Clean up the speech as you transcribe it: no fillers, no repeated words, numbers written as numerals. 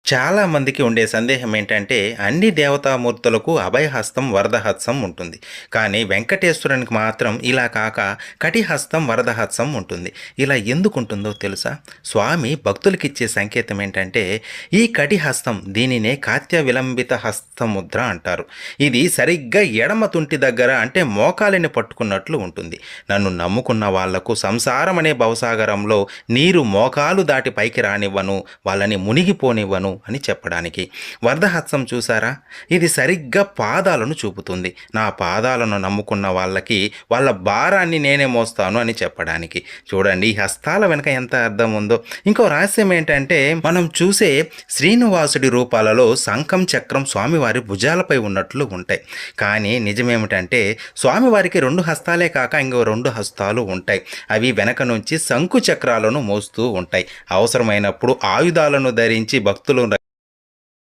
చాలా మందికి ఉండే సందేహం ఏంటంటే అన్ని దేవతామూర్తులకు అభయహస్తం వరదహస్తం ఉంటుంది. కానీ వెంకటేశ్వరునికి మాత్రం ఇలా కాక కటిహస్తం వరదహస్తం ఉంటుంది. ఇలా ఎందుకుంటుందో తెలుసా? స్వామి భక్తులకిచ్చే సంకేతం ఏంటంటే ఈ కటిహస్తం దీనినే కాత్య విలంబిత హస్తముద్ర అంటారు. ఇది సరిగ్గా ఎడమ తుంటి దగ్గర అంటే మోకాలిని పట్టుకున్నట్లు ఉంటుంది. నన్ను నమ్ముకున్న వాళ్లకు సంసారం అనే భవసాగరంలో నీరు మోకాలు దాటి పైకి రానివ్వను, వాళ్ళని మునిగిపోనివ్వను అని చెప్పడానికి. వరదహస్తం చూసారా? ఇది సరిగ్గా పాదాలను చూపుతుంది. నా పాదాలను నమ్ముకున్న వాళ్ళకి వాళ్ళ భారాన్ని నేనే మోస్తాను అని చెప్పడానికి. చూడండి ఈ హస్తాల వెనక ఎంత అర్థం ఉందో. ఇంకో రహస్యం ఏంటంటే మనం చూసే శ్రీనివాసుడి రూపాలలో శంఖం చక్రం స్వామివారి భుజాలపై ఉన్నట్లు ఉంటాయి. కానీ నిజమేమిటంటే స్వామివారికి రెండు హస్తాలే కాక ఇంకో రెండు హస్తాలు ఉంటాయి. అవి వెనక నుంచి శంకు చక్రాలను మోస్తూ ఉంటాయి. అవసరమైనప్పుడు ఆయుధాలను ధరించి భక్తులు